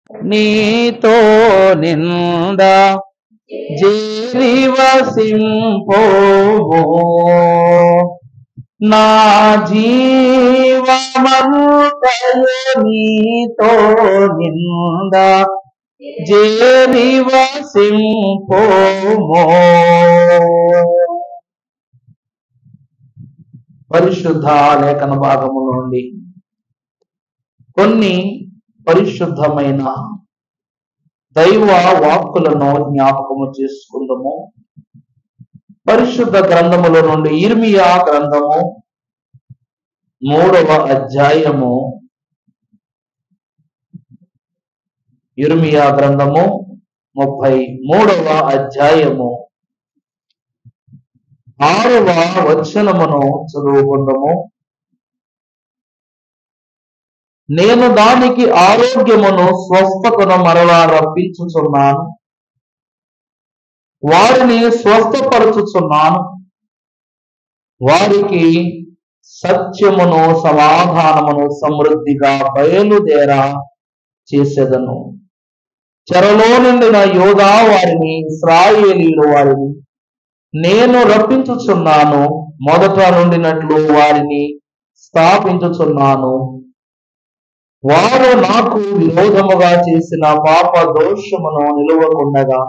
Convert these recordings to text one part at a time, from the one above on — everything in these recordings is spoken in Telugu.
నీతో నిండా జీవసింపోవో నా జీవమంతయు నీతో నిండా జీవసింపోవో. పరిశుద్ధ లేఖన భాగము నుండి కొన్ని పరిశుద్ధమైన దైవ వాక్కులను జ్ఞాపకము చేసుకుందాము. పరిశుద్ధ గ్రంథముల నుండి ఇర్మియా గ్రంథము 3వ అధ్యాయము. ఇర్మియా గ్రంథము 33వ అధ్యాయము 6వ వచనమును చదువుకుందాము. నేను దానికి ఆరోగ్యమును స్వస్థతను మరలా రప్పించుచున్నాను, వారిని స్వస్థపరచుచున్నాను, వారికి సత్యమును సమాధానమును సమృద్ధిగా బయలుదేరా చేసేదను. చెరలో నిండిన యోధా వారిని, ఇశ్రాయేలీయుల వారిని నేను రప్పించుచున్నాను, మొదట నుండినట్లు వారిని స్థాపించుచున్నాను. వారు నాకు విరోధముగా చేసిన పాప దోషమును నిలువకుండగా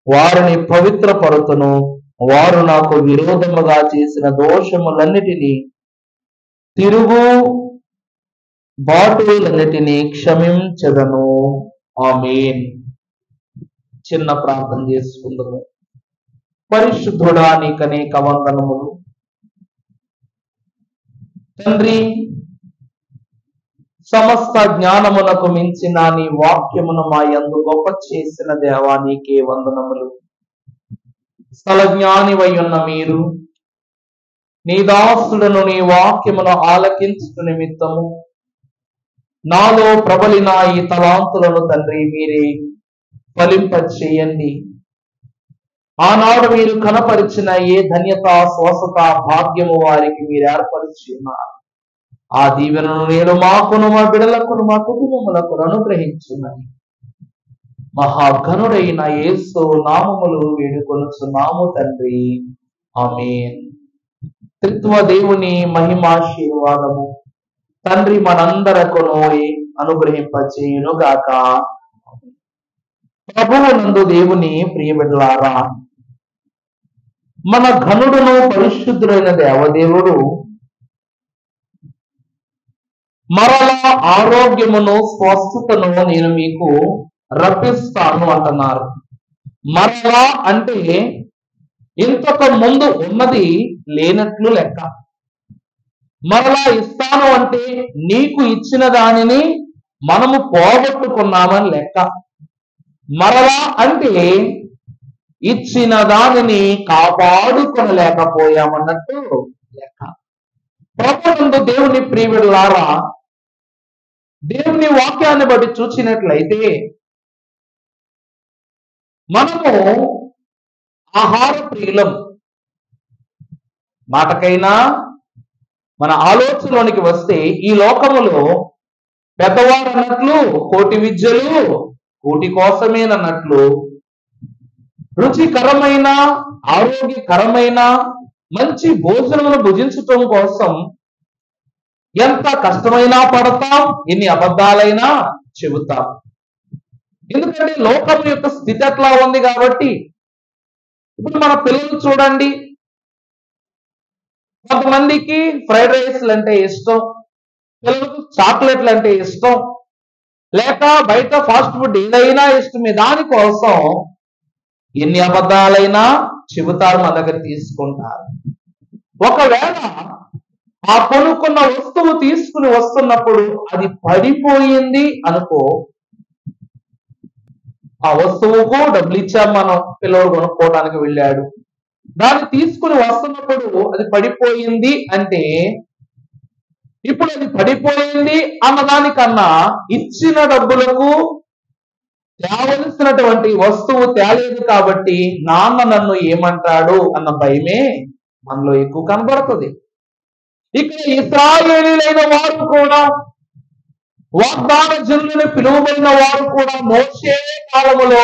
వారిని పవిత్రపరుతును. వారు నాకు విరోధముగా చేసిన దోషములన్నిటినీ, తిరుగు బాటులన్నిటినీ క్షమించదను. ఆమేన్. చిన్న ప్రార్థన చేసుకుందాము. పరిశుద్ధుడా, నీకు అనేక వందనములు తండ్రి. సమస్త జ్ఞానమునకు మించిన నీ వాక్యమును మా యందు గొప్ప చేసిన దేవా, నీకే వందనములు. స్థల జ్ఞానివై ఉన్న మీరు నీ దాసులను నీ వాక్యమును ఆలకించు నిమిత్తము నాలో ప్రబలిన ఈ తలాంతులను తండ్రి మీరే ఫలింపచేయండి. ఆనాడు మీరు కనపరిచిన ఏ ధన్యత, స్వస్థత, భాగ్యము వారికి మీరు ఏర్పరిచి ఉన్నారు. ఆ దీవెనను నేను మాకును, మా బిడలకును, మా కుటుంబములకు అనుగ్రహించున్నది మహాఘనుడైన యేసు నామములు వేడుకొనుచున్నాము తండ్రి. ఆమేన్. త్రిత్వ దేవుని మహిమాశీర్వాదము తండ్రి మనందరకును అనుగ్రహింపచేయును గాక. ప్రభువునందు దేవుని ప్రియబిడ్డలారా, మన ఘనుడును పరిశుద్ధుడైన దేవదేవుడు మరలా ఆరోగ్యమును స్వస్థతను నేను మీకు రప్పిస్తాను అంటున్నారు. మరలా అంటే ఇంతకు ముందు ఉన్నది లేనట్లు లెక్క. మరలా ఇస్తాను అంటే నీకు ఇచ్చిన దానిని మనము పోగొట్టుకున్నామని లెక్క. మరలా అంటే ఇచ్చిన దానిని కాపాడుకొనలేకపోయామన్నట్టు లెక్క. ప్రభువునందు దేవుని ప్రియబిడ్డలారా, దేవుని వాక్యాన్ని బట్టి చూసినట్లయితే మనము ఆహార ప్రియులం. మాటకైనా మన ఆలోచనలోనికి వస్తే ఈ లోకములో పెద్దవారు అన్నట్లు కోటి విద్యలు కోటి కోసమేనన్నట్లు రుచికరమైన, ఆరోగ్యకరమైన మంచి భోజనమును భుజించటం కోసం ఎంత కష్టమైనా పడతాం, ఎన్ని అబద్ధాలైనా చెబుతాం. ఎందుకంటే లోకం యొక్క స్థితి అట్లా ఉంది కాబట్టి. ఇప్పుడు మన పిల్లలు చూడండి, కొంతమందికి ఫ్రైడ్ రైస్లు అంటే ఇష్టం, పిల్లలకు చాక్లెట్లు అంటే ఇష్టం, లేక బయట ఫాస్ట్ ఫుడ్ ఏదైనా ఇష్టమే. దానికోసం ఎన్ని అబద్ధాలైనా చెబుతారు, మన దగ్గర తీసుకుంటారు. ఒకవేళ ఆ కొనుక్కున్న వస్తువు తీసుకుని వస్తున్నప్పుడు అది పడిపోయింది అనుకో, ఆ వస్తువుకు డబ్బులు ఇచ్చాం మనం, పిల్లలు కొనుక్కోవడానికి వెళ్ళాడు, దాన్ని తీసుకుని వస్తున్నప్పుడు అది పడిపోయింది అంటే, ఇప్పుడు అది పడిపోయింది అన్నదానికన్నా ఇచ్చిన డబ్బులకు తేవలసినటువంటి వస్తువు తేలేదు కాబట్టి నాన్న నన్ను ఏమంటాడు అన్న భయమే మనలో ఎక్కువ కనబడుతుంది. ఇక్కడ ఇశ్రాయేలీయులైన వారు కూడా వాగ్దాన జనులని పిలువబడిన వారు కూడా మోషే కాలములో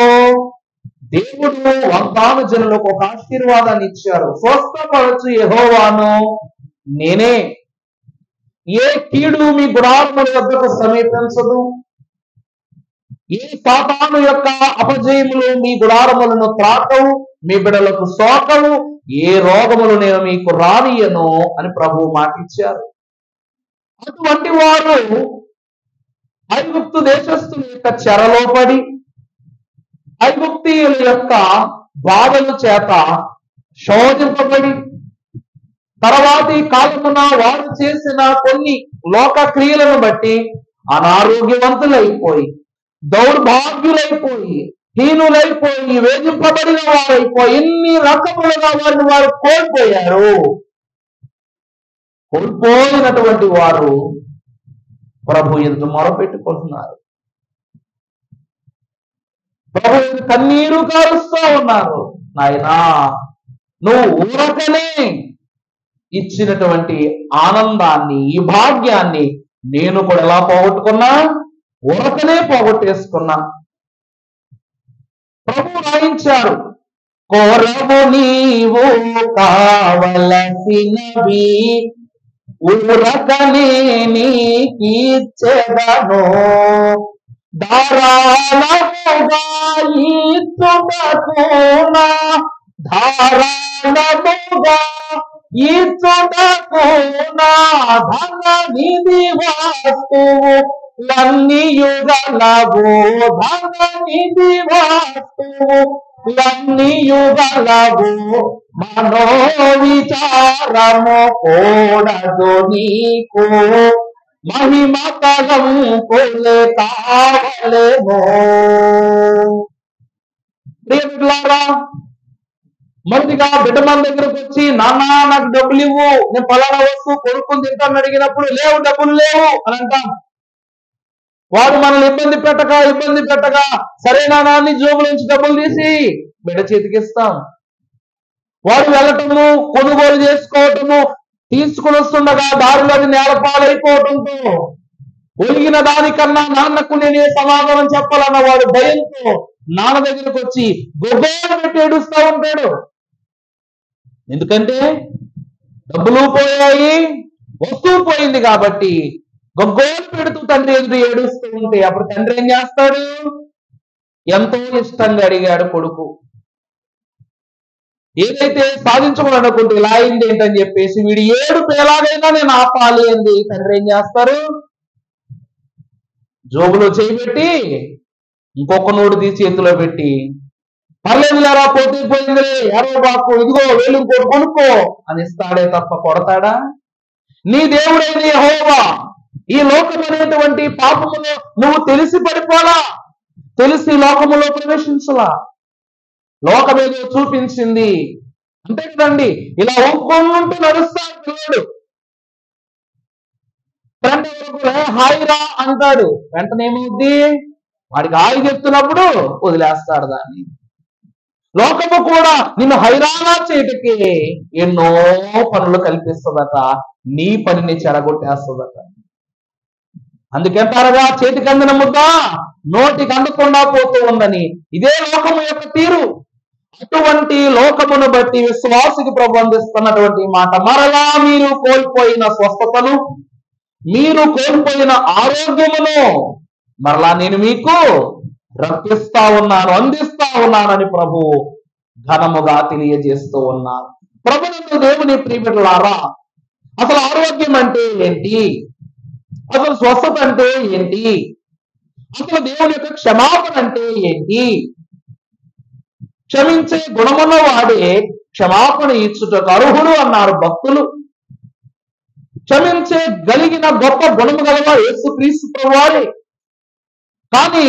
దేవుడు వాగ్దాన జనులకు ఒక ఆశీర్వాదాన్ని ఇచ్చారు. స్వస్థపరచు యెహోవాను నేనే, ఏ కీడు మీ గుడారముల వద్దకు సమీపించదు, ఏ సాతాను యొక్క అపజయములు మీ గుడారములను త్రాకవు, మీ బిడలకు సోకవు, ఏ రోగములు నేను మీకు రానియను అని ప్రభువు మాటిచ్చారు. అటువంటి వారు ఐగుప్తు దేశస్థుల యొక్క చెరలో పడి ఐగుప్తీయుల యొక్క బాధల చేత శోధింపబడి తర్వాతి కాలమున వారు చేసిన కొన్ని లోక క్రియలను బట్టి అనారోగ్యవంతులైపోయి, దౌర్భాగ్యులైపోయి, హీనులైపోయి, వేధింపబడిన వారైపోయి, ఎన్ని రకములుగా వారు కోల్పోయారు. కోల్పోయినటువంటి వారు ప్రభు ఎదుట మొరపెట్టుకుంటున్నారు. ప్రభు కన్నీరు కారుస్తూ ఉన్నారు. నాయనా, నువ్వు ఊరకనే ఇచ్చినటువంటి ఆనందాన్ని, ఈ భాగ్యాన్ని నేను కూడా ఎలా పోగొట్టుకున్నా? ఊరకనే పోగొట్టేసుకున్నా. ప్రభు రాయించారు, కోరము నీవు కావలసినవి ఊరకనే నీకిచ్చెదను, ధారాళముగా ఇచ్చుటకునా, ధారాళముగా ఇచ్చుటకునా, ధన నిధి వస్తువు లన్నీయుగలవు, ధన నిధి వస్తువు లన్నీయుగలవు, మనో విచారము కూడదు నీకు, మహిమ కలంపులే కావలేమో. ప్రియమిత్రులారా, మొదటిగా బిడ్డ మన దగ్గరకు వచ్చి, నాన్న నాకు డబ్బులు ఇవ్వు, నేను పలానా వస్తువు కొనుక్కొని తింటాను అడిగినప్పుడు, లేవు డబ్బులు లేవు అని అంటాం. వాడు మనల్ని ఇబ్బంది పెట్టగా సరే నాన్న అని జోబుల నుంచి డబ్బులు తీసి బిడ్డ చేతికిస్తాం. వాడు వెళ్ళటము, కొనుగోలు చేసుకోవటము, తీసుకుని వస్తుండగా దారిలోని నేలపాలైపోవటంతో ఒలిగిన దానికన్నా నాన్నకు నేనే సమాధానం చెప్పాలన్న వాడు భయంతో నాన్న దగ్గరకు వచ్చి గొగ్గోలు పెట్టి ఏడుస్తూ ఉంటాడు. ఎందుకంటే డబ్బులు పోయాయి, వస్తువు పోయింది కాబట్టి గొగ్గోలు పెడుతూ తండ్రి ఎదురు ఏడుస్తూ ఉంటే అప్పుడు తండ్రి ఏం చేస్తాడు? ఎంతో ఇష్టంగా అడిగాడు కొడుకు, ఏదైతే సాధించుకోవాలనుకుంటే ఇలా అయింది ఏంటని చెప్పేసి వీడు ఏడుపు ఎలాగైనా నేను ఆపాలి అంది. తండ్రి ఏం చేస్తారు? జోబులో చేయబెట్టి ఇంకొక నోటు తీసి చేతిలో పెట్టి, పర్లేదు లేరా, పోయిందిలే, ఎరవ బాకు, ఇదిగో వేలు కొనుక్కో అని ఇస్తాడే తప్ప కొడతాడా? నీ దేవుడైన యెహోవా ఈ లోకమైనటువంటి పాపములో నువ్వు తెలిసి పడిపోలా, తెలిసి లోకములో ప్రవేశించలా, లోకమేదో చూపించింది అంతే కదండి. ఇలా ఒక్కొంటూ నడుస్తాడు పిల్లడు, హాయిరా అంటాడు, వెంటనే ఏమవుద్ది? వాడికి హాయి చెప్తున్నప్పుడు వదిలేస్తాడు దాన్ని. లోకము కూడా నిన్ను హైరానా చేయటకే ఎన్నో పనులు కల్పిస్తుందట, నీ పనిని చెడగొట్టేస్తుందట. అందుకంటారుగా, చేతికి అందిన ముద్ద నోటికి అందకుండా పోతూ ఉందని. ఇదే లోకము యొక్క తీరు. అటువంటి లోకమును బట్టి విశ్వాసికి ప్రభు అందిస్తున్నటువంటి మాట, మరలా మీరు కోల్పోయిన స్వస్థతను, మీరు కోల్పోయిన ఆరోగ్యమును మరలా నేను మీకు రప్పిస్తా ఉన్నాను, అందిస్తా ఉన్నానని ప్రభు ఘనముగా తెలియజేస్తూ ఉన్నారు. ప్రభునందు దేవుని ప్రియమిత్రులారా, అసలు ఆరోగ్యం అంటే ఏంటి? అసలు స్వస్థత అంటే ఏంటి? అసలు దేవుని యొక్క క్షమాపణ అంటే ఏంటి? క్షమించే గుణమున్న వాడే క్షమాపణ ఇచ్చుటకు అర్హుడు అన్నారు భక్తులు. క్షమించే గలిగిన గొప్ప గుణము గలవా యేసుక్రీస్తు ప్రభువారే. కానీ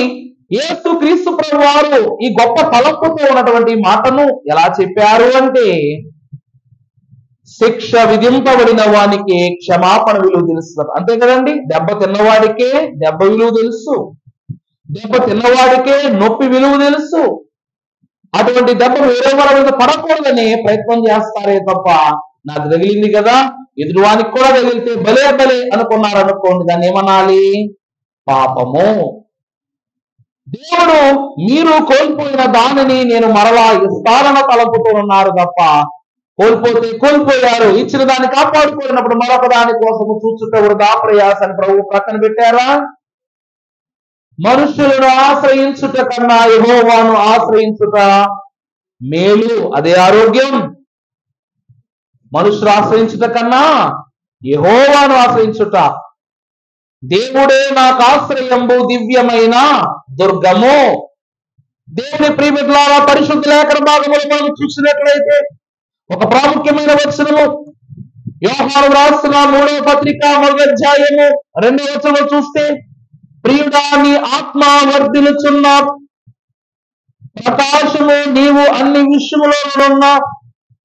యేసుక్రీస్తు ప్రభువారు ఈ గొప్ప తలంపుతో ఉన్నటువంటి మాటను ఎలా చెప్పారు అంటే, శిక్ష విధింపబడిన వానికి క్షమాపణ విలువ తెలుసు. అంతే కదండి. దెబ్బ తిన్నవాడికే దెబ్బ విలువ తెలుసు, దెబ్బ తిన్నవాడికే నొప్పి విలువ తెలుసు. అటువంటి దెబ్బ వేరే వాళ్ళ మీద పడకూడదని ప్రయత్నం చేస్తారే తప్ప, నాకు తగిలింది కదా ఎదురువానికి కూడా తగిలితే భలే అనుకున్నారు అనుకోండి, దాన్ని ఏమనాలి? పాపము. దేవుడు మీరు కోల్పోయిన దానిని నేను మరలా ఇస్తానన్న తలంపుతో ఉన్నారు తప్ప, కోల్పోతే కోల్పోయారు, ఇచ్చిన దాన్ని కాపాడుకోలేనప్పుడు మరొక దాని కోసము చూచుట వృధా ప్రయాసాన్ని ప్రభు ప్రక్కన పెట్టారా? మనుషులను ఆశ్రయించుట కన్నా యెహోవాను ఆశ్రయించుట మేలు, అదే ఆరోగ్యం. మనుషులు ఆశ్రయించుట కన్నా యెహోవాను ఆశ్రయించుట. దేవుడే నాకు ఆశ్రయంబు దివ్యమైన దుర్గము. దేవుని ప్రియమిత్రులారా, పరిశుద్ధ లేఖన భాగములు మనం చూసినట్లయితే ఒక ప్రాముఖ్యమైన వచనము యోహాను రాసిన 3వ పత్రిక 1వ అధ్యాయము 2వ వచనం చూస్తే, ప్రియుడా నీ ఆత్మ వర్ధిల్లుచున్న ప్రకాశము నీవు అన్ని విషయములోనున్న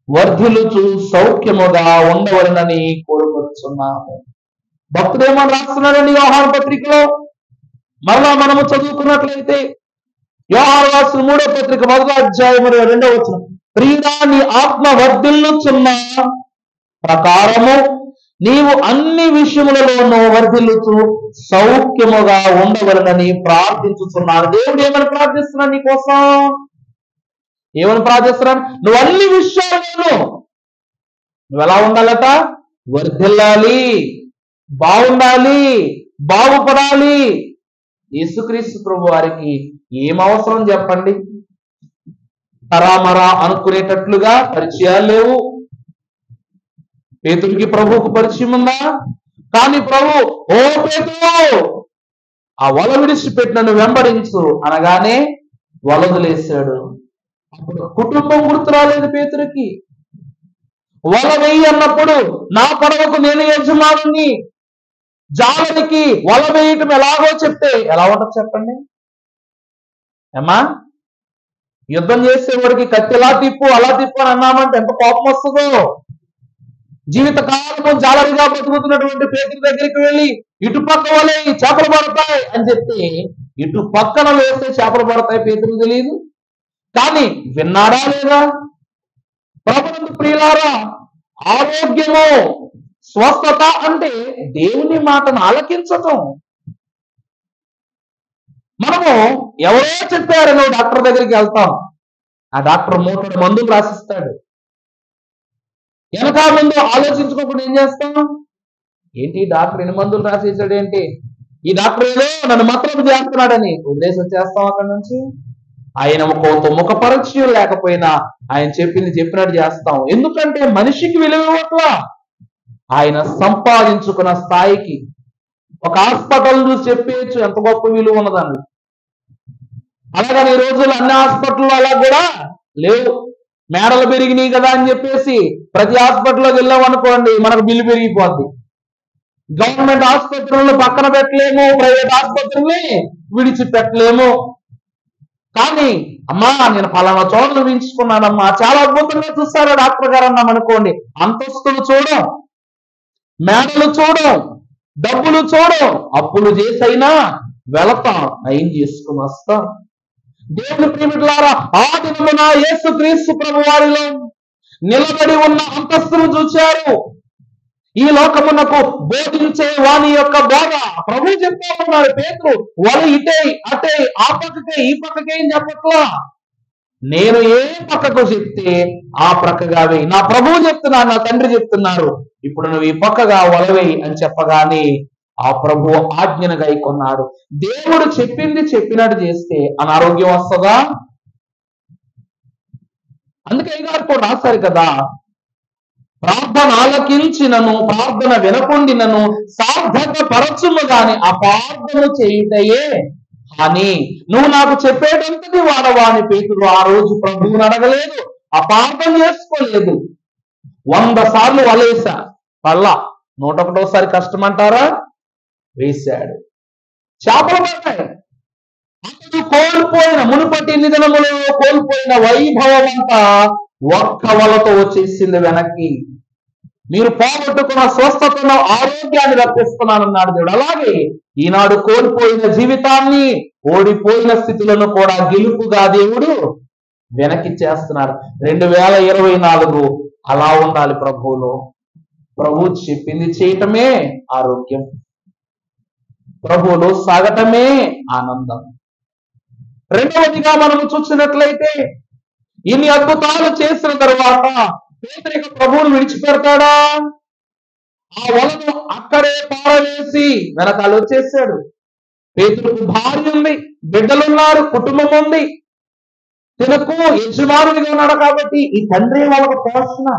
వర్ధిల్లుచు సౌఖ్యముగా ఉండవలనని కోరుకొచ్చున్నాము. భక్తుడు ఏమని రాస్తున్నారండి యోహాను పత్రికలో? మరలా మనము చదువుకున్నట్లయితే యోహాను రాసిన 3వ పత్రిక 1వ అధ్యాయం 2వ వచనం, ప్రియుడా నీ ఆత్మ వర్ధిల్లుచున్న ప్రకారము నీవు అన్ని విషయములలోనూ వర్ధిల్లుచు సౌఖ్యముగా ఉండవలనని ప్రార్థించుతున్నాను. దేవుడు ఏమని ప్రార్థిస్తున్నాడు నీకోసం? ఏమని ప్రార్థిస్తున్నాడు? నువ్వు అన్ని విషయాలను నువ్వు ఎలా ఉండాలట? వర్ధిల్లాలి, బాగుండాలి, బాగుపడాలి. యేసుక్రీస్తు ప్రభు వారికి ఏం అవసరం చెప్పండి? తరామరా అనుకునేటట్లుగా పరిచయాలు లేవు. పేతురికి ప్రభువుకు పరిచయం ఉందా? కానీ ప్రభు, ఓ పేతురు, ఆ వల విడిచిపెట్టి నన్ను వెంబడించు అనగానే వలదులేశాడు. అప్పుడు కుటుంబం గుర్తు రాలేదు పేతురికి. వల వేయి అన్నప్పుడు నా పడవకు నేను యజమానుని, జాలనికి వల వేయటం ఎలాగో చెప్తే ఎలా ఉంటుంది చెప్పండి? ఏమా, యుద్ధం చేసేవాడికి కత్తి ఎలా తిప్పు అలా తిప్పు అని అన్నామంటే ఎంత కోపం వస్తుందో. జీవితకాలము జాలరిగా బతుకుతున్నటువంటి పేతురు దగ్గరికి వెళ్ళి ఇటు పక్క వలే చేపలు పడతాయి అని చెప్తే, ఇటు పక్కన వేస్తే చేపలు పడతాయి పేతురు తెలియదు. కానీ విన్నాడా లేదా? ప్రభునందు ప్రియులారా, ఆరోగ్యము స్వస్థత అంటే దేవుని మాటను ఆలకించటం. మనము ఎవరో చెప్పారనో డాక్టర్ దగ్గరికి వెళ్తాం, ఆ డాక్టర్ మూటడు మందులు రాసిస్తాడు. వెనక ముందు ఆలోచించుకోకుండా ఏం చేస్తాం? ఏంటి డాక్టర్ ఎన్ని మందులు రాసేసాడు ఏంటి, ఈ డాక్టర్ ఏదో నన్ను మాత్రం చేస్తున్నాడని వదిలేసి వచ్చేస్తాం అక్కడి నుంచి. ఆయన ముఖ పరిచయం లేకపోయినా ఆయన చెప్పింది చెప్పినట్టు చేస్తాం. ఎందుకంటే మనిషికి విలువ ఇవ్వట్లా. ఆయన సంపాదించుకున్న స్థాయికి ఒక హాస్పిటల్ చూసి చెప్పేయచ్చు ఎంత గొప్ప విలువ ఉన్నదాన్ని. అలాగని ఈ రోజుల్లో అన్ని హాస్పిటల్లో అలా కూడా లేవు. మేడలు పెరిగినాయి కదా అని చెప్పేసి ప్రతి హాస్పిటల్లోకి వెళ్ళాం అనుకోండి, మనకు బిల్లు పెరిగిపోద్ది. గవర్నమెంట్ ఆసుపత్రులను పక్కన పెట్టలేము, ప్రైవేట్ ఆసుపత్రుల్ని విడిచిపెట్టలేము. కానీ అమ్మా నేను ఫలానా చోట చూపించుకున్నానమ్మా, చాలా అద్భుతంగా చూస్తారా డాక్టర్ గారు అన్నాం అనుకోండి, అంతస్తులు చూడం, మేడలు చూడం, డబ్బులు చూడం, అప్పులు చేసైనా వెళతాం, నయం చేసుకుని వస్తాం. దేవుని ప్రియమిత్రులారా, ఆ దినమున యేసుక్రీస్తు ప్రభు వారిలో నిలబడి ఉన్న అంతస్తును చూశారు. ఈ లోకమునకు బోధించే వాని యొక్క బోధ ప్రభు చెప్తా ఉన్నారు. పేతురు వల ఇటే అటే ఆ పక్కకే ఈ పక్కకే ఏం చెప్పట్లా, నేను ఏ పక్కకు చెప్తే ఆ ప్రక్కగా వేయి. నా ప్రభువు చెప్తున్నారు, నా తండ్రి చెప్తున్నారు, ఇప్పుడు నువ్వు ఈ పక్కగా వలవేయి అని చెప్పగానే ఆ ప్రభు ఆజ్ఞను గైకొన్నాడు. దేవుడు చెప్పింది చెప్పినట్టు చేస్తే అనారోగ్యం వస్తుందా? అందుకే గారు కూడా రాశారు కదా, ప్రార్థన ఆలకించినను ప్రార్థన వినకుండినను సార్థక పరచుము గాని అపార్థము చేయుటయే అని. నువ్వు నాకు చెప్పేటంతది వాడవా అని పేతురు ఆ రోజు ప్రభువుని అడగలేదు, అపార్థం చేసుకోలేదు. 100 సార్లు వలేసా, పల్లా 101వ కష్టం అంటారా, వేశాడు, చేపలు పడ్డాయి. అతడు కోల్పోయిన మునుపటి నిధనములో కోల్పోయిన వైభవం అంతా ఒక్క వలతో వచ్చేసింది వెనక్కి. మీరు పోగొట్టుకున్న స్వస్థతను ఆరోగ్యాన్ని రప్పిస్తున్నానన్నాడు దేవుడు. అలాగే ఈనాడు కోల్పోయిన జీవితాన్ని, ఓడిపోయిన స్థితులను కూడా గెలుపుగా దేవుడు వెనక్కి చేస్తున్నారు. 2024 అలా ఉండాలి ప్రభువులో. ప్రభు చెప్పింది చేయటమే ఆరోగ్యం. ప్రభువులో సాగటమే ఆనందం. రెండవదిగా మనం చూసినట్లయితే ఇన్ని అద్భుతాలు చేసిన తర్వాత పేతురు ప్రభువును విడిచిపెడతాడా? ఆ వలను అక్కడే పారవేసి వెనకాల వచ్చేసాడు. పేతురుకు భార్య ఉంది, బిడ్డలున్నారు, కుటుంబం ఉంది, తినకు యజమానుడిగా ఉన్నాడు కాబట్టి ఈ తండ్రి వాళ్ళకు పోషణ.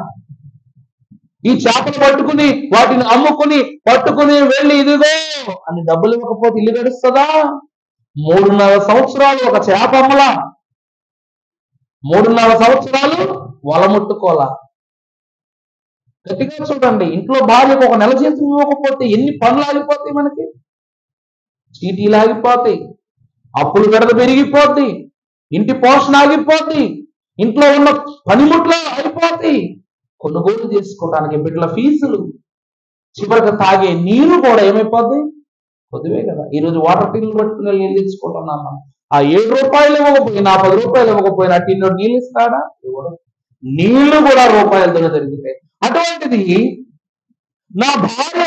ఈ చేపలు పట్టుకుని వాటిని అమ్ముకుని పట్టుకుని వెళ్ళి ఇదిగో అని డబ్బులు ఇవ్వకపోతే ఇల్లు గడుస్తుందా? 3.5 సంవత్సరాలు ఒక చేప అమ్మలా, 3.5 సంవత్సరాలు వల ముట్టుకోలా. గట్టిగా చూడండి, ఇంట్లో భార్యకు ఒక నెల జీతం ఇవ్వకపోతే ఎన్ని పనులు ఆగిపోతాయి, మనకి చీటీలు ఆగిపోతాయి, అప్పులు గడత పెరిగిపోద్ది, ఇంటి పోషణ ఆగిపోద్ది, ఇంట్లో ఉన్న పనిముట్లు అయిపోతాయి, కొనుగోలు చేసుకోవడానికి బిడ్డల ఫీజులు, చివరికి తాగే నీరు కూడా ఏమైపోద్ది? కొద్దివే కదా. ఈరోజు వాటర్ టిన్లు పట్టుకుని నీళ్ళు తెచ్చుకుంటున్నాను. ఆ 7 రూపాయలు ఇవ్వకపోయినా 10 రూపాయలు ఇవ్వకపోయినా టిన్ను నీళ్ళు ఇస్తాడా? నీళ్లు కూడా రూపాయలతో జరుగుతాయి. అటువంటిది నా భార్య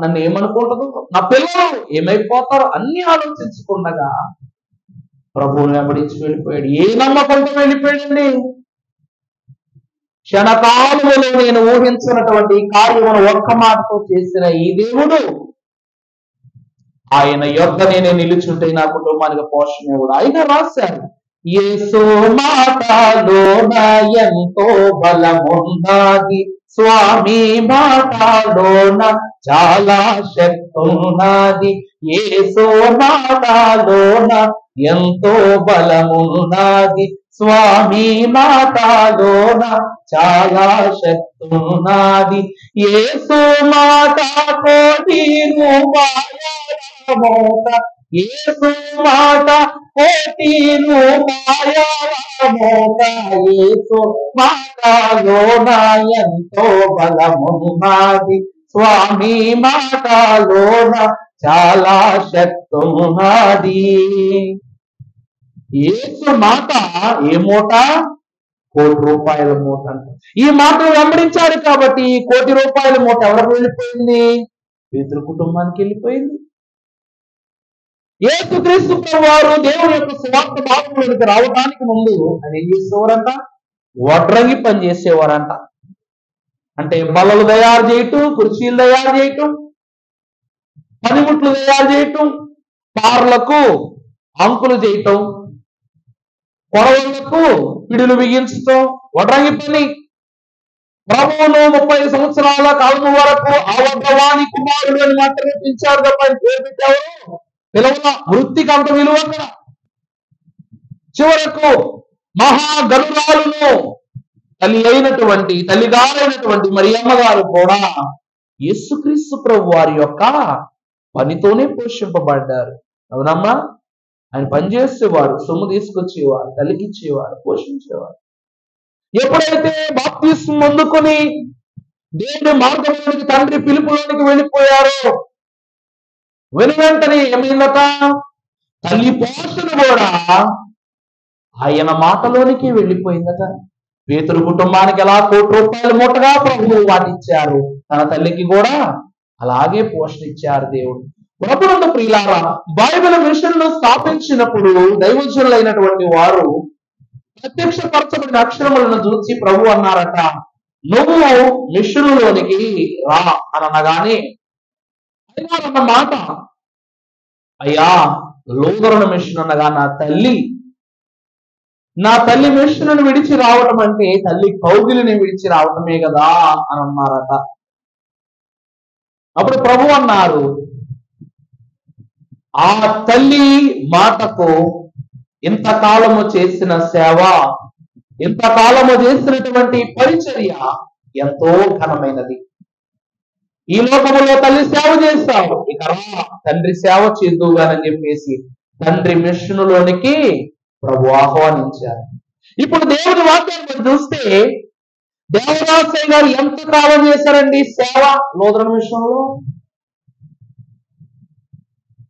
నన్ను ఏమనుకుంటుందో, నా పిల్లలు ఏమైపోతారో అన్ని ఆలోచించుకుండగా ప్రభువుని వెంబడించి వెళ్ళిపోయాడు. ఏ నమ్మకంతో వెళ్ళిపోయాడండి? క్షణకాలంలో నేను ఊహించినటువంటి కార్యమును ఒక్క మాటతో చేసిన ఈ దేవుడు ఆయన యొద్ద నేనే నిలుచుంటే నా కుటుంబానికి పోషణ కూడా ఆయన రాశారు. యేసు మాటలోన ఎంతో బలమున్నది, స్వామి మాటలోన చాలా శక్తి ఉన్నది, యేసు మాటలోన ఎంతో బలమున్నది, స్వామి మాటలోన చాలా శక్తి ఉన్నది, యేసు మాట కోటి రూపాయల మోత, యేసు మాట కోటి రూపాయల మోత, యేసు మాటలోన ఎంతో బలమున్నది, స్వామి మాటలోన చాలా శక్తి ఉన్నది. యేసు మాట ఏ మూట? కోటి రూపాయల మూట అంట. ఈ మాటను వెంబడించాడు కాబట్టి 1 కోటి రూపాయల మూట ఎవరికి వెళ్ళిపోయింది? పేతురు కుటుంబానికి వెళ్ళిపోయింది. యేసుక్రీస్తు ప్రభువారు దేవుని యొక్క సువార్త భాగంలోకి రావడానికి ముందు ఆయన ఏం చేసేవారంట? వడ్రంగి పని చేసేవారంట. అంటే బల్లలు తయారు చేయటం, కుర్చీలు తయారు చేయటం, పనిముట్లు తయారు చేయటం, కార్లకు అంకులు చేయటం, కొడవళ్లకు పిడులు బిగించటం వడ్రంగి పని. ప్రభువును 30 సంవత్సరాల కాలం వరకు ఆ వడ్రవాణి కుమారుడు అని మాత్రమే పిలిచారు తప్ప పేరు పెట్టేవారు పిలవల. వృత్తికి అంత విలువ అక్కడ. చివరకు మహాగరురాలను తల్లిగారైనటువంటి మరియమ్మ గారు కూడా యేసుక్రీస్తు ప్రభు వారి యొక్క పనితోనే పోషింపబడ్డారు. అవునమ్మా? ఆయన పనిచేసేవారు, సొమ్ము తీసుకొచ్చేవారు, తల్లికిచ్చేవారు, పోషించేవారు. ఎప్పుడైతే బాప్తిస్మం పొందుకొని దేవుని మార్గంలోనికి, తండ్రి పిలుపులోనికి వెళ్ళిపోయారో వెనువెంటనే ఏమైందట? తల్లి పోషణ కూడా ఆయన మాటలోనికి వెళ్ళిపోయిందట. పేతురు కుటుంబానికి ఎలా 1 కోటి రూపాయల మూటగా ప్రభువు వాటిచ్చారు, తన తల్లికి కూడా అలాగే పోషణ ఇచ్చారు దేవుడు. ప్రభువునందు ప్రియులారా, బైబిల్ మిషన్ను స్థాపించినప్పుడు దైవజనులైనటువంటి వారు ప్రత్యక్షపరచబడిన అక్షరములను చూసి ప్రభు అన్నారట, నువ్వు మిషన్లోనికి రా అనగానే అన్న మాట, అయ్యా లూథరన్ మిషన్ అనగా నా తల్లి మిషన్ను విడిచి రావటం అంటే తల్లి కౌగిలిని విడిచి రావటమే కదా అని అన్నారట. అప్పుడు ప్రభు అన్నారు, ఆ తల్లి మాటకు ఇంతకాలము చేసిన సేవ, ఇంతకాలము చేసినటువంటి పరిచర్య ఎంతో ఘనమైనది. ఈ లోకములో తల్లి సేవ చేస్తావు, ఇక తండ్రి సేవ చేద్దుగానని చెప్పేసి తండ్రి మిషన్లోనికి ప్రభు ఆహ్వానించారు. ఇప్పుడు దేవుని వాక్యాన్ని చూస్తే దేవదాసయ్య గారు ఎంతకాలం చేశారండి సేవ లూథరన్ మిషన్లో?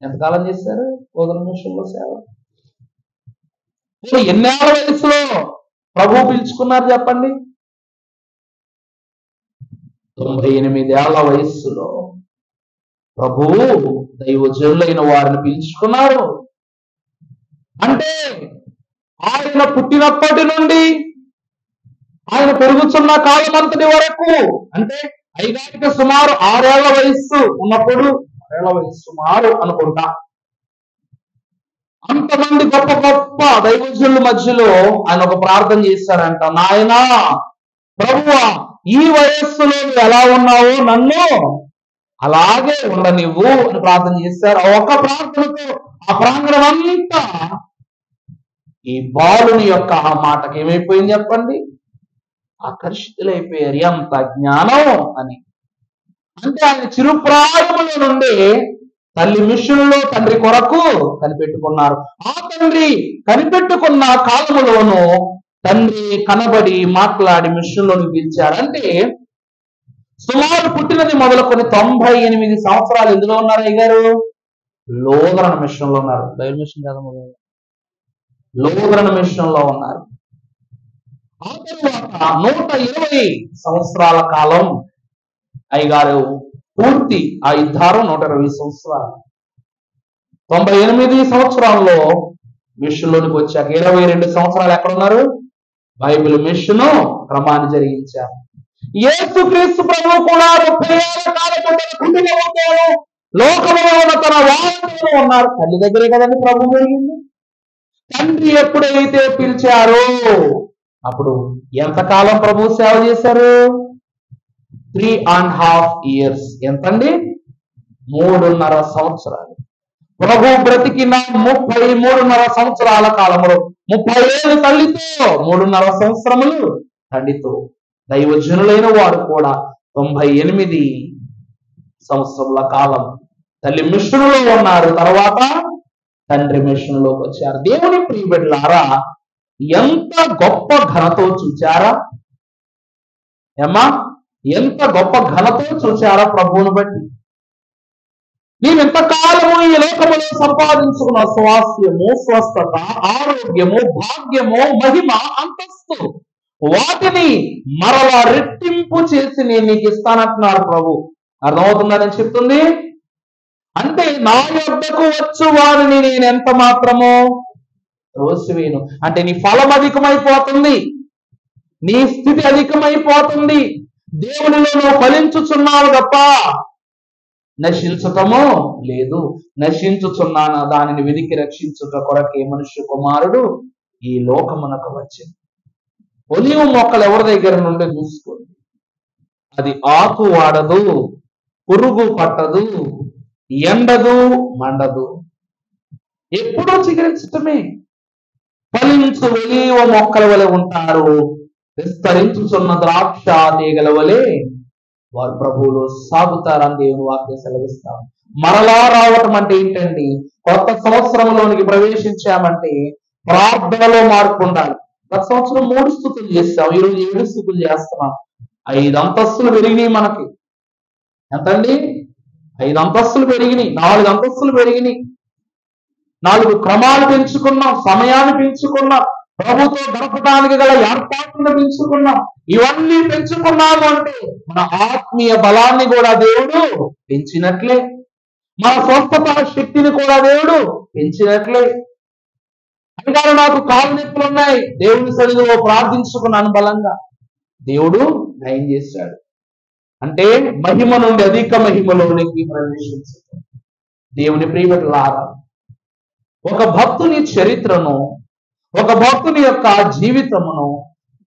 ఎంతకాలం చేశారు లూథరన్ మిషన్లో సేవ? ఎన్నేళ్ల వయసులో ప్రభు పిలుచుకున్నారు చెప్పండి? 98 ఏళ్ల వయస్సులో ప్రభువు దైవజనులైన వారిని పిలుచుకున్నారు. అంటే ఆయన పుట్టినప్పటి నుండి ఆయన పెరుగుతున్న కాలం అంతటి వరకు, అంటే అయ్యగారికి సుమారు 6 ఏళ్ల వయస్సు ఉన్నప్పుడు, 6 ఏళ్ల వయస్సు సుమారు అనుకుంటా, అంతమంది గొప్ప గొప్ప దైవజనుల మధ్యలో ఆయన ఒక ప్రార్థన చేశారంట. నాయనా ప్రభువా, ఈ వయస్సులో నువ్వు ఎలా ఉన్నావో నన్ను అలాగే ఉండనివ్వు అని ప్రార్థన చేశారు. ఒక ప్రార్థనతో ఆ ప్రాంగణం అంతా ఈ బాలుని యొక్క ఆ మాటకి ఏమైపోయింది చెప్పండి, ఆకర్షితులైపోయారు. ఎంత జ్ఞానం అని. అంటే ఆయన చిరుప్రాయముల నుండి తల్లి మిషన్లో తండ్రి కొరకు కనిపెట్టుకున్నారు. ఆ తండ్రి కనిపెట్టుకున్న కాలములోనూ తండ్రి కనబడి మాట్లాడి మిషన్లోని పిలిచారు. అంటే సుమారు పుట్టినది మొదలుకొని 98 సంవత్సరాలు ఎందులో ఉన్నారు అయ్యగారు? లోదరణ మిషన్లో ఉన్నారు. దైవ మిషన్ కదా, లోదరణ మిషన్లో ఉన్నారు. ఆ తరువాత 120 సంవత్సరాల కాలం అయ్యగారు పూర్తి ఆయుద్ధారం 120 సంవత్సరాలు. 98 సంవత్సరాల్లో మిషన్లోనికి వచ్చాక 22 సంవత్సరాలు ఎక్కడున్నారు? బైబిల్ మిషన్ క్రమాన్ని జరిగించారు. యేసుక్రీస్తు ప్రభువు కూడా 30 ఏళ్ల కాలం కుటుంబంతో లోకంలో ఉన్న తన వారితో ఉన్నారు. తల్లి దగ్గరే కదండి ప్రభు జరిగింది. తండ్రి ఎప్పుడైతే పిలిచారో అప్పుడు ఎంతకాలం ప్రభు సేవ చేశారు? 3.5 years. ఎంతండి? 3.5 సంవత్సరాలు. ప్రభు బ్రతికిన 33.5 సంవత్సరాల కాలంలో 30 ఏళ్ళు తల్లితో, 3.5 సంవత్సరములు తండ్రితో. దైవజనులైన వారు కూడా 98 సంవత్సరముల కాలం తల్లి మిషన్లో ఉన్నారు. తర్వాత తండ్రి మిషన్లోకి వచ్చారు. దేవుని ప్రియబిడ్డలారా, ఎంత గొప్ప ఘనతో చూచారా ఏమ్మా? ఎంత గొప్ప ఘనతో చూచారా ప్రభువును బట్టి. నీవు ఎంతకాలము ఈ లోకములో సంపాదించుకున్న స్వాస్థ్యము, స్వస్థత, ఆరోగ్యము, భాగ్యము, మహిమ, అంతస్తు, వాటిని మరలా రెట్టింపు చేసి నేను నీకు ఇస్తానంటున్నాడు ప్రభు. అర్థమవుతుందని చెప్తుంది. అంటే నా యొద్దకు వచ్చు వారిని నేను ఎంత మాత్రమో త్రోసివేయను. అంటే నీ ఫలం అధికమైపోతుంది, నీ స్థితి అధికమైపోతుంది. దేవునిలో నువ్వు ఫలించుచున్నావు తప్ప నశించటము లేదు. నశించుచున్నాను దానిని వెదికి రక్షించుట కొరకే మనుష్య కుమారుడు ఈ లోకమునకు వచ్చింది. ఒలివ మొక్కలు ఎవరి దగ్గర నుండి చూసుకోండి, అది ఆకు వాడదు, పురుగు పట్టదు, ఎండదు, మండదు, ఎప్పుడూ చిగురించటమే. ఫలించు ఒలివ మొక్కల వలె ఉంటారు, విస్తరించుచున్న ద్రాక్ష తీగల వలె వారు ప్రభువులో సాగుతారని దేవుని వాక్యం సెలవిస్తాం. మరలా రావటం అంటే ఏంటండి? కొత్త సంవత్సరంలోనికి ప్రవేశించామంటే ప్రార్థనలో మార్పు ఉండాలి. గత సంవత్సరం 3 స్తుతులు చేస్తాం, ఈరోజు 7 స్తుతులు చేస్తున్నాం. 5 అంతస్తులు పెరిగినాయి మనకి. ఎంతండి? 5 అంతస్తులు పెరిగినాయి, 4 అంతస్తులు పెరిగినాయి, 4 క్రమాలు పెంచుకున్నాం, సమయాన్ని పెంచుకున్నాం, ప్రభుతో గడపడానికి గల ఏర్పాట్లను పెంచుకున్నాం. ఇవన్నీ పెంచుకున్నాము అంటే మన ఆత్మీయ బలాన్ని కూడా దేవుడు పెంచినట్లే, మన స్వస్థత శక్తిని కూడా దేవుడు పెంచినట్లే. అందుకని నాకు కాలు నొప్పులు ఉన్నాయి, దేవుని సన్నిధిలో ప్రార్థించుకున్నాను, బలంగా దేవుడు నయం చేశాడు. అంటే మహిమ నుండి అధిక మహిమలోనికి ప్రవేశించడం. దేవుని ప్రియబిడ్డలారా, ఒక భక్తుని చరిత్రను, ఒక భక్తుని యొక్క జీవితమును,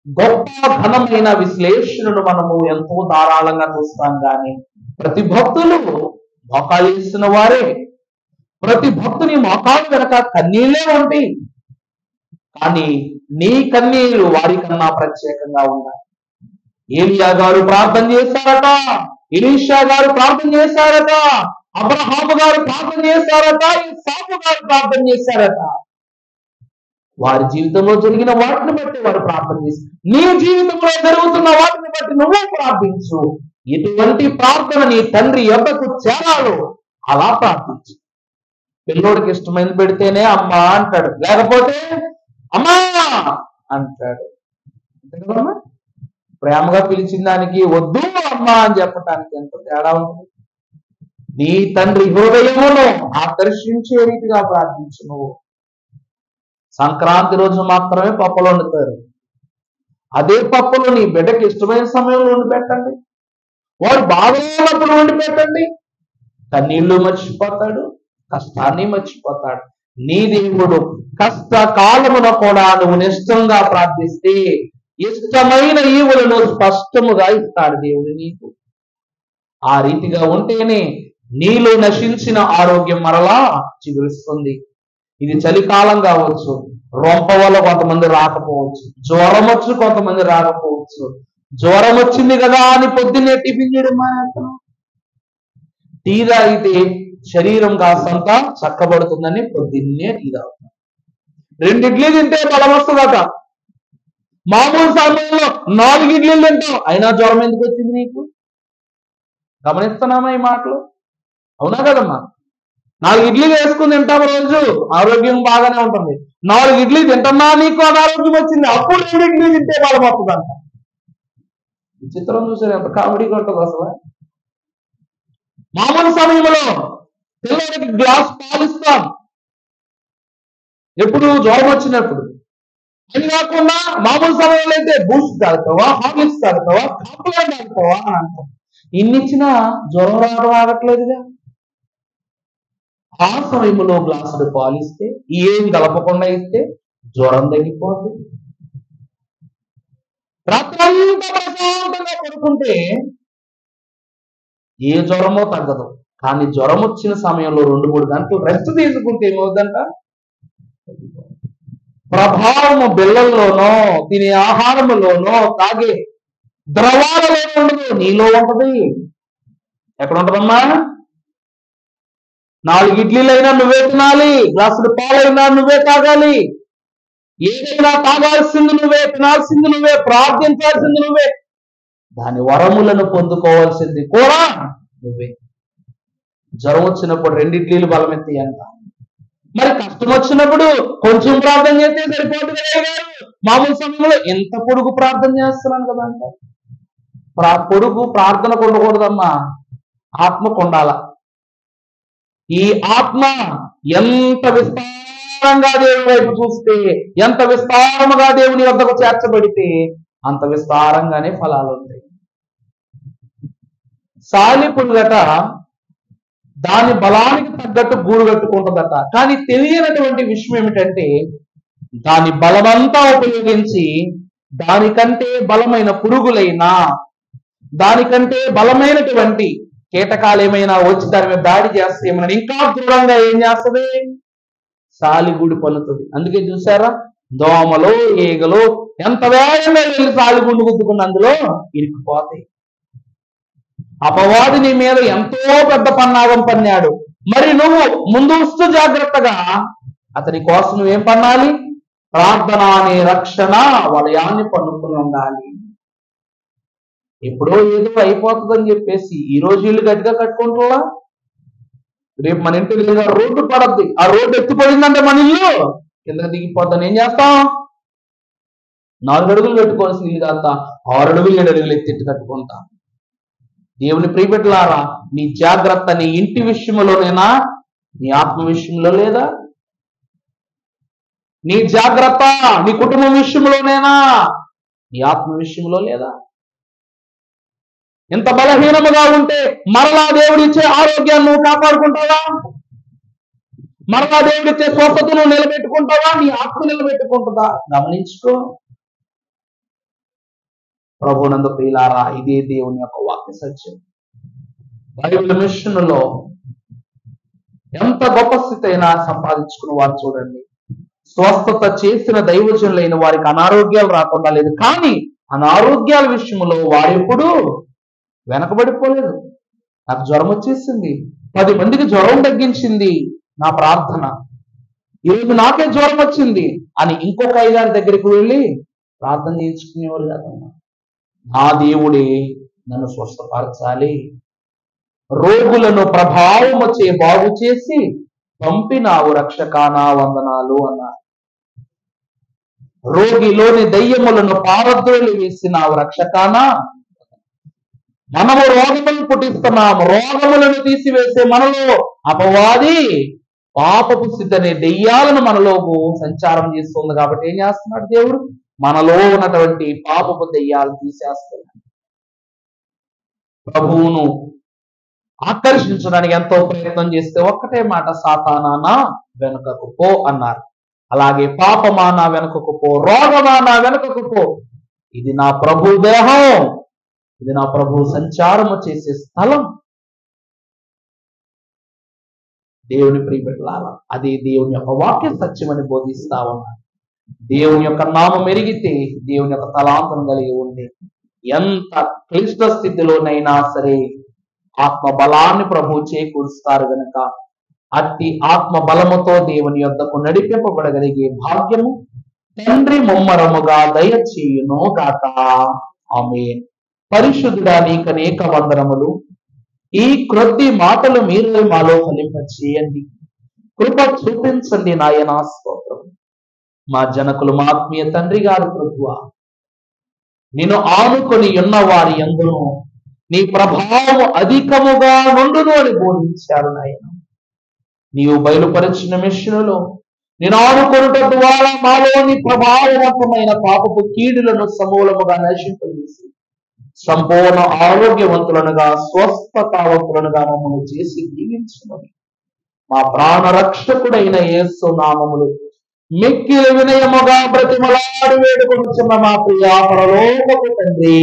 గొప్ప ఘనమైన విశ్లేషణను మనము ఎంతో ధారాళంగా చూస్తాం. కానీ ప్రతి భక్తులు మోకాలు వేసిన వారే, ప్రతి భక్తుని మోకాలు వెనక కన్నీళ్లే ఉంటాయి. కానీ నీ కన్నీళ్లు వారికన్నా ప్రత్యేకంగా ఉన్నాయి. ఏలియా గారు ప్రార్థన చేశారట, ఎలీషా గారు ప్రార్థన చేశారట, అబ్రహాము గారు ప్రార్థన చేశారట, ఇస్సాకు గారు ప్రార్థన చేశారట. వారి జీవితంలో జరిగిన వాటిని బట్టి వారు ప్రార్థన చేస్తారు. నీ జీవితంలో జరుగుతున్న వాటిని బట్టి నువ్వు ప్రార్థించు. ఎటువంటి ప్రార్థన నీ తండ్రి యొద్దకు చేరాలో అలా ప్రార్థించు. పిల్లోడికి ఇష్టమైంది పెడితేనే అమ్మా అంటాడు, లేకపోతే అమ్మా అంటాడు. ప్రేమగా పిలిచిన దానికి వద్దు అమ్మా అని చెప్పటానికి ఎంత తేడా ఉంటుంది. నీ తండ్రి హృదయమును ఆకర్షించే రీతిగా ప్రార్థించు. నువ్వు సంక్రాంతి రోజు మాత్రమే పప్పులు వండుతారు. అదే పప్పులు నీ బిడ్డకి ఇష్టమైన సమయంలో వండి పెట్టండి. వాడు బాగున్నప్పుడు వండి పెట్టండి. కన్నీళ్లు మర్చిపోతాడు, కష్టాన్ని మర్చిపోతాడు. నీ దేవుడు కష్టకాలమున కూడా నువ్వు నిష్టంగా ప్రార్థిస్తే ఇష్టమైన ఈవులను స్పష్టముగా ఇస్తాడు దేవుడు నీకు. ఆ రీతిగా ఉంటేనే నీలో నశించిన ఆరోగ్యం మరలా చిగురిస్తుంది. ఇది చలికాలం కావచ్చు, రొంప వల్ల కొంతమంది రాకపోవచ్చు, జ్వరం వచ్చి కొంతమంది రాకపోవచ్చు. జ్వరం వచ్చింది కదా అని పొద్దున్నే టిఫిన్ చేయడం మానేస్తాం. టీ తాగితే శరీరం కాస్తంత చక్కబడుతుందని పొద్దున్నే టీ తాగుతాం. 2 ఇడ్లీ తింటే బలం వస్తుందట. మామూలు సమయంలో 4 ఇడ్లీలు తింటాం, అయినా జ్వరం ఎందుకు వచ్చింది నీకు? గమనిస్తున్నామా ఈ మాటలు? అవునా కదమ్మా? 4 ఇడ్లీలు వేసుకుని తింటాం రోజు, ఆరోగ్యం బాగానే ఉంటుంది. 4 ఇడ్లీ తింటున్నా నీకు అనారోగ్యం వచ్చింది, అప్పుడు 2 ఇడ్లీ తింటే బలం వస్తుందంట. ఈ చిత్రం చూసారు ఎంత కామెడీగా ఉంటుంది అసలు. మామూలు సమయంలో పిల్లలకి గ్లాస్ పాలిస్తాం ఎప్పుడు జ్వరం వచ్చినప్పుడు. అది కాకుండా మామూలు సమయంలో అయితే బూస్ట్ తాగుతావా, హార్లిక్స్ తాగుతావా, కాంప్లైంట్ తాగుతావా అని అంటాం. ఇన్నిచ్చినా జ్వరం రావడం ఆగట్లేదుగా. ఆ సమయంలో గ్లాసులు పాలిస్తే, ఏం కలపకుండా ఇస్తే జ్వరం తగ్గిపోతుంది. రాత్రంతా ప్రశాంతంగా పడుకుంటే ఏ జ్వరమో తగ్గదు. కానీ జ్వరం వచ్చిన సమయంలో 2-3 గంటలు రెస్ట్ తీసుకుంటే ఏమవుతుందంట? ప్రభావము బిళ్ళల్లోనో, తినే ఆహారములోనో, తాగే ద్రవాలలో ఉండదు, నీలో ఉంటది. ఎక్కడ ఉంటదమ్మా? 4 ఇడ్లీలైనా నువ్వే తినాలి, గ్లాసులు పాలైనా నువ్వే తాగాలి. ఏదైనా తాగాల్సింది నువ్వే, తినాల్సింది నువ్వే, ప్రార్థించాల్సింది నువ్వే, దాని వరములను పొందుకోవాల్సింది కూడా నువ్వే. జ్వరం వచ్చినప్పుడు 2 ఇడ్లీలు బలమెత్తి అంట. మరి కష్టం వచ్చినప్పుడు కొంచెం ప్రార్థన చేస్తే సరిపోతుంది కదా. మామూలు సమయంలో ఎంత పొడుగు ప్రార్థన చేస్తున్నాను కదా అంట. పొడుగు ప్రార్థనకు ఉండకూడదమ్మా, ఆత్మకు ఉండాల. ఈ ఆత్మ ఎంత విస్తారంగా దేవుని వైపు చూస్తే, ఎంత విస్తారముగా దేవుని వద్దకు చేర్చబడితే అంత విస్తారంగానే ఫలాలు ఉంటాయి. సాలిపురుగట దాని బలానికి తగ్గట్టు గూడు కట్టుకుంటుందట. కానీ తెలియనటువంటి విషయం ఏమిటంటే, దాని బలమంతా ఉపయోగించి దానికంటే బలమైన పురుగులైనా, దానికంటే బలమైనటువంటి కీటకాలు ఏమైనా వచ్చి దాని మీద దాడి చేస్తే ఏమైనా ఇంకా దృఢంగా ఏం చేస్తుంది? సాలిగూడు పలుతుంది. అందుకే చూసారా, దోమలు, ఈగలు ఎంత వేగంగా వెళ్ళి సాలిగుండు గుద్దుకున్న అందులో ఇరుక్కుపోతాయి. అపవాది నీ మీద ఎంతో పెద్ద పన్నాగం పన్నాడు. మరి నువ్వు ముందు జాగ్రత్తగా అతని కోసం నువ్వేం పన్నాలి? ప్రార్థన అనే రక్షణ వలయాన్ని పన్నుకుని ఉండాలి. ఎప్పుడో ఏదో అయిపోతుందని చెప్పేసి ఈ రోజు ఇల్లు గట్టిగా కట్టుకుంటున్నా, రేపు మన ఇంటి లేదా రోడ్డు పడద్ది. ఆ రోడ్డు ఎత్తిపడిందంటే మన ఇల్లు కిందకి దిగిపోతాను. ఏం చేస్తాం? 4 అడుగులు కట్టుకోవాల్సిన ఇల్లు కాస్త 6 అడుగులు 7 అడుగులు ఎత్తి కట్టుకుంటాం. దేవుని ప్రియబిడ్డలారా, నీ జాగ్రత్త నీ ఇంటి విషయంలోనేనా, నీ ఆత్మ విషయంలో లేదా? నీ జాగ్రత్త నీ కుటుంబం విషయంలోనేనా, నీ ఆత్మ విషయంలో లేదా? ఎంత బలహీనముగా ఉంటే మరలా దేవుడిచ్చే ఆరోగ్యాన్ని నువ్వు కాపాడుకుంటావా? మరలా దేవుడిచ్చే స్వస్థతను నిలబెట్టుకుంటావా? నీ ఆత్మ నిలబెట్టుకుంటుందా? గమనించుకో. ప్రభునందు ప్రియులారా, ఇదే దేవుని యొక్క వాక్య సత్యం. బైబిల్ మిషన్లో ఎంత గొప్ప స్థితి అయినా సంపాదించుకున్న వారు చూడండి, స్వస్థత చేసిన దైవజనులైన వారికి అనారోగ్యాలు రాకుండా లేదు. కానీ అనారోగ్యాల విషయంలో వారు ఎప్పుడు వెనకబడిపోలేదు. నాకు జ్వరం వచ్చేసింది, 10 మందికి జ్వరం తగ్గించింది నా ప్రార్థన, ఈరోజు నాకే జ్వరం వచ్చింది అని ఇంకొక 5-6 దగ్గరికి వెళ్ళి ప్రార్థన చేయించుకునేవారు కాదమ్మా. నా దేవుడే నన్ను స్వస్థపరచాలి, రోగులను ప్రభావము చే బాగు చేసి పంపినావు రక్షకానా వందనాలు అన్నారు. రోగిలోని దయ్యములను పారద్రోలి వేసినావు రక్షకానా. మనము రోగములను పుట్టిస్తున్నాము. రోగములను తీసివేసే మనలో అపవాది పాపపు స్థితి అనే దెయ్యాలను మనలోకి సంచారం చేస్తుంది. కాబట్టి ఏం చేస్తున్నాడు దేవుడు? మనలో ఉన్నటువంటి పాపపు దెయ్యాలు తీసేస్తున్నాడు. ప్రభువును ఆకర్షించడానికి ఎంతో ప్రయత్నం చేస్తే ఒక్కటే మాట, సాతానా వెనుకకు పో అన్నారు. అలాగే పాపమానా వెనుకకు పో, రోగమానా వెనుకకు పో. ఇది నా ప్రభు దేహం, ఇది నా ప్రభు సంచారము చేసే స్థలం. దేవుని ప్రియబిడ్డలారా, అది దేవుని యొక్క వాక్య సత్యమని బోధిస్తా ఉన్నారు. దేవుని యొక్క నామం ఎరిగితే దేవుని యొక్క తలాంతం కలిగి ఉండి ఎంత క్లిష్ట స్థితిలోనైనా సరే ఆత్మ బలాన్ని ప్రభు చేకూరుస్తారు గనుక అట్టి ఆత్మ బలముతో దేవుని యొద్దకు నడిపింపబడగలిగే భాగ్యము తండ్రి ముమ్మరముగా దయచేయును గాక. ఆమేన్. పరిశుద్ధుడా నీకు అనేక వందనములు. ఈ క్రొద్ది మాటలు మీరు మాలో ఫలింపచేయండి, కృప చూపించండి నాయనా. స్తోత్రం. మా జనకులు, మా ఆత్మీయ తండ్రి గారు ప్రభువా, నిన్ను ఆనుకొని ఉన్న వారి యందును నీ ప్రభావం అధికముగా నుండును అని బోధించారు నాయన. నీవు బయలుపరిచిన మిషనులో నేను ఆనుకొనుట ద్వారా మాలోని ప్రభావవంతమైన పాపపు కీడులను సమూలముగా నశింపజేసి సంపూర్ణ ఆరోగ్యవంతులనుగా స్వస్థతావంతులనుగా మమ్మల్ని చేసి దీవించుమని మా ప్రాణ రక్షకుడైన యేసు నామములు మిక్కిలి వినయముగా బ్రతిమలాడి వేడుకొనుచున్న మా ప్రియ పరలోకపు తండ్రి.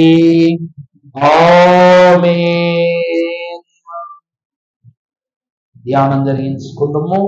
ఆమేన్. ధ్యానం జరిగించుకుందాము.